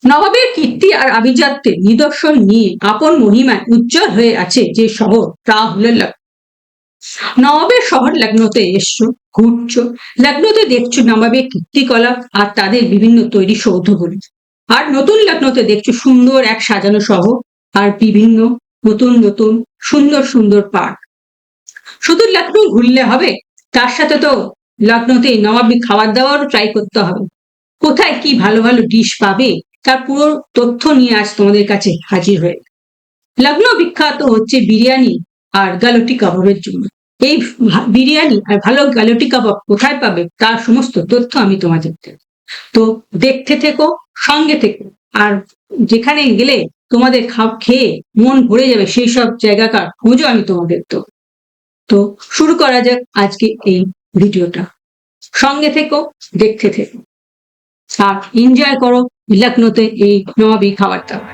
নবাবের কীর্তি আর আভিজাত্যের নিদর্শন নিয়ে আপন মহিমায় উজ্জ্বল হয়ে আছে যে শহর, তা হলো লখনৌ। নবাবের শহর লখনৌতে এসছো, ঘুরছো, লখনৌতে দেখছো নবাবের কীর্তিকলা আর তাদের বিভিন্ন তৈরি সৌধগুলি। আর নতুন লখনৌতে দেখছো সুন্দর এক সাজানো শহর আর বিভিন্ন নতুন নতুন সুন্দর সুন্দর পার্ক। শুধু লখনৌ ঘুরলে হবে, তার সাথে তো লখনৌতে নবাবী খাবার দাবারও ট্রাই করতে হবে। কোথায় কি ভালো ভালো ডিশ পাবে তার পুরো তথ্য নিয়ে আজ তোমাদের কাছে হাজির হয়ে। লখনৌ বিখ্যাত হচ্ছে বিরিয়ানি আর গালুটি কাবাবের জন্য। এই বিরিয়ানি আর ভালো গালুটি কাবাব কোথায় পাবে তার সমস্ত তথ্য আমি তোমাদের দেব। তো দেখতে থেকো, সঙ্গে থেকো, আর যেখানে গেলে তোমাদের খেয়ে মন ভরে যাবে সেই সব জায়গাকার খোঁজও আমি তোমাদের দেবো। তো শুরু করা যাক আজকে এই ভিডিওটা। সঙ্গে থেকো, দেখতে থেকো আর এনজয় করো লখনৌতে এই নবাবী খাবার দাবার।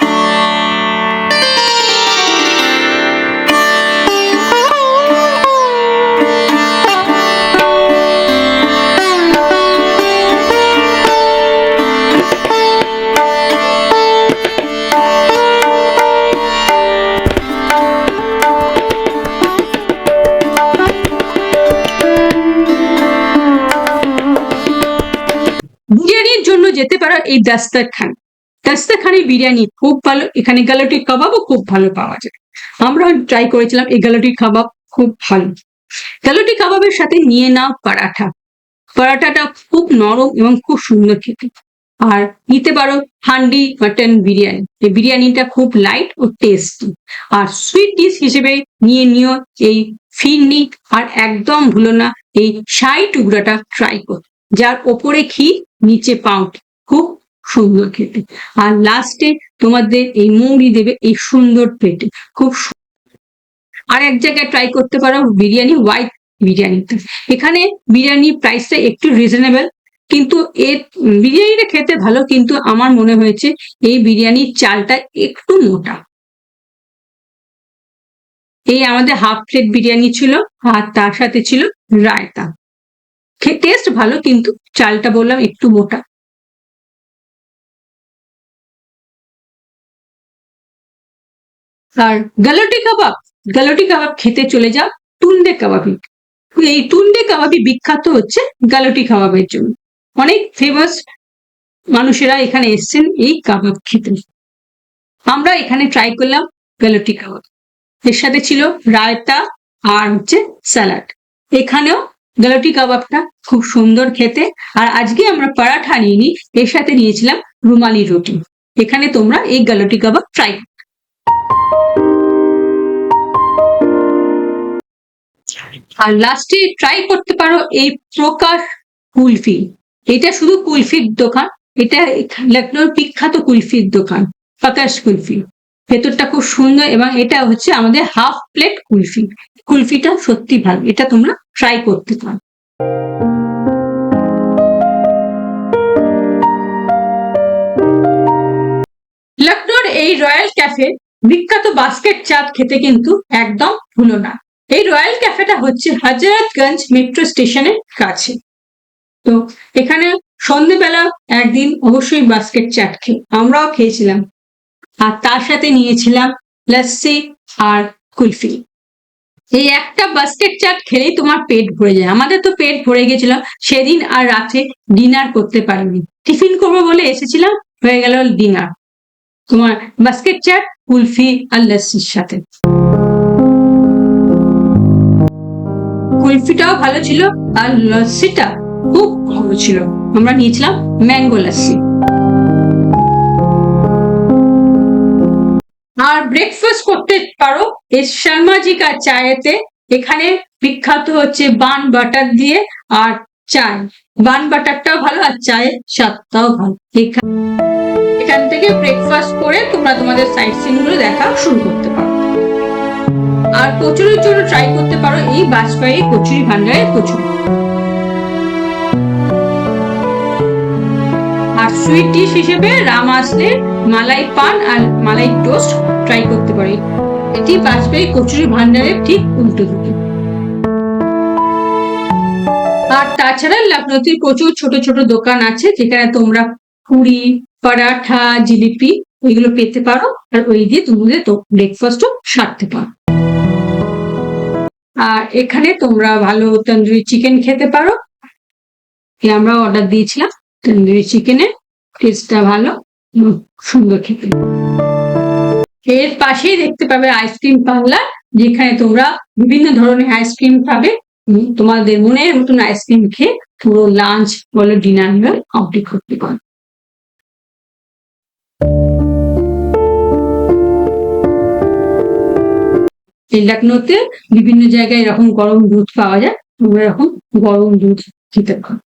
বিরিয়ানির জন্য যেতে পারো এই দাস্তারখান। দাস্তারখানি বিরিয়ানি খুব ভালো, এখানে গালুটি কাবাবও খুব ভালো পাওয়া যায়। আমরা ট্রাই করেছিলাম এই গালুটি কাবাব, খুব ভালো। গালুটি কাবাবের সাথে নিয়ে নাও পরাঠা। পরাঠাটা খুব নরম এবং খুব সুন্দর খেতে। আর নিতে পারো হান্ডি মাটন বিরিয়ানি, এই বিরিয়ানিটা খুব লাইট ও টেস্টি। আর সুইট ডিশ হিসেবে নিয়ে নিও এই ফিরনি, আর একদম ভুলো না এই শাহী টুকরাটা ট্রাই করো, যার ওপরে ক্ষীর নিচে পাউরুটি, খুব সুন্দর খেতে। আর লাস্টে তোমাদের এই মৌরি দেবে এই সুন্দর প্লেটে, খুব। আর এক জায়গায় ট্রাই করতে পারো বিরিয়ানি হোয়াইট বিরিয়ানিটা। এখানে বিরিয়ানি প্রাইসটা একটু রিজনেবল, কিন্তু এর বিরিয়ানিটা খেতে ভালো, কিন্তু আমার মনে হয়েছে এই বিরিয়ানির চালটা একটু মোটা। এই আমাদের হাফ প্লেট বিরিয়ানি ছিল আর তার সাথে ছিল রায়তা। টেস্ট ভালো, কিন্তু চালটা বললাম একটু মোটা। আর গালুটি কাবাব, গালুটি কাবাব খেতে চলে যাও টুন্ডে কাবাবি। এই টুন্ডে কাবাবি বিখ্যাত হচ্ছে গালুটি কাবাবের জন্য। অনেক ফেমাস মানুষেরা এখানে এসছেন এই কাবাব খেতে। আমরা এখানে ট্রাই করলাম গালুটি কাবাব, এর সাথে ছিল রায়তা আর হচ্ছে স্যালাড। এখানেও গালুটি কাবাবটা খুব সুন্দর খেতে। আর আজকে আমরা পরাঠা নিয়ে নিই, এর সাথে নিয়েছিলাম রুমালি রুটি। এখানে তোমরা এই গালুটি কাবাব ট্রাই। আর লাস্টে ট্রাই করতে পারো এই প্রকাশ কুলফি। এটা শুধু কুলফির দোকান, এটা লখনৌর বিখ্যাত কুলফির দোকান প্রকাশ কুলফি। ভেতরটা খুব সুন্দর এবং এটা হচ্ছে আমাদের হাফ প্লেট কুলফি। কুলফিটা সত্যি ভালো, এটা তোমরা ট্রাই করতে পারো। লখনৌর এই রয়্যাল ক্যাফে বিখ্যাত বাস্কেট চাট খেতে কিন্তু একদম ভুলো না। এই রয়্যাল ক্যাফেটা হচ্ছে হজরতগঞ্জ মেট্রো স্টেশনের কাছে। তো এখানে সন্ধ্যেবেলা একদিন অবশ্যই বাস্কেট চাট আমরাও খেয়েছিলাম, আর তার সাথে নিয়েছিলাম লস্যি আর কুলফি। এই একটা বাস্কেট চাট খেলেই তোমার পেট ভরে যায়। আমাদের তো পেট ভরে গেছিল সেদিন, আর রাতে ডিনার করতে পারিনি। টিফিন করবো বলে এসেছিলাম, হয়ে গেল ডিনার তোমার বাস্কেট চাট, কুলফি আর লস্যির সাথে। কুলফিটাও ভালো ছিল আর লস্যিটা খুব ভালো ছিল। আমরা নিয়েছিলাম ম্যাঙ্গো লস্যি। আর ব্রেকফাস্ট করতে পারো এই শর্মাজি কা চায়েতে। এখানে বিখ্যাত হচ্ছে বান বাটার দিয়ে আর চায়। বান বাটারটাও ভালো আর চায়ের স্বাদটাও ভালো। এখান থেকে ব্রেকফাস্ট করে তোমরা তোমাদের সাইট সিন গুলো দেখা শুরু করতে পারো। আর কচুরির জন্য ট্রাই করতে পারো এই বাজপেয়ী কচুরি ভান্ডারের কচুরি। আর সুইট ডিশ হিসেবে রামাসলের মালাই পান আর মালাই টোস্ট ট্রাই করতে পারি। এটি বাজপেয়ী কচুরি ভান্ডারের ঠিক উল্টো দিকে। আর তাছাড়া লখনৌতে প্রচুর ছোট ছোট দোকান আছে যেখানে তোমরা পুরি, পরাঠা, জিলিপি এগুলো পেতে পারো, আর ওই দিয়ে তোমাদের তো ব্রেকফাস্টও সারতে পারো। আর এখানে তোমরা ভালো তন্দুরি চিকেন খেতে পারো, আমরা অর্ডার দিয়েছিলাম তন্দুরি চিকেনের, টেস্টটা ভালো, সুন্দর খেতে। এর পাশেই দেখতে পাবে আইসক্রিম পার্লার, যেখানে তোমরা বিভিন্ন ধরনের আইসক্রিম পাবে, তোমাদের মনের মতন আইসক্রিম খেয়ে পুরো লাঞ্চ বলো ডিনার কমপ্লিট করতে পারো। এই লখনৌতে বিভিন্ন জায়গায় এরকম গরম দুধ পাওয়া যায়, তোমরা এরকম গরম দুধ খেতে পারো।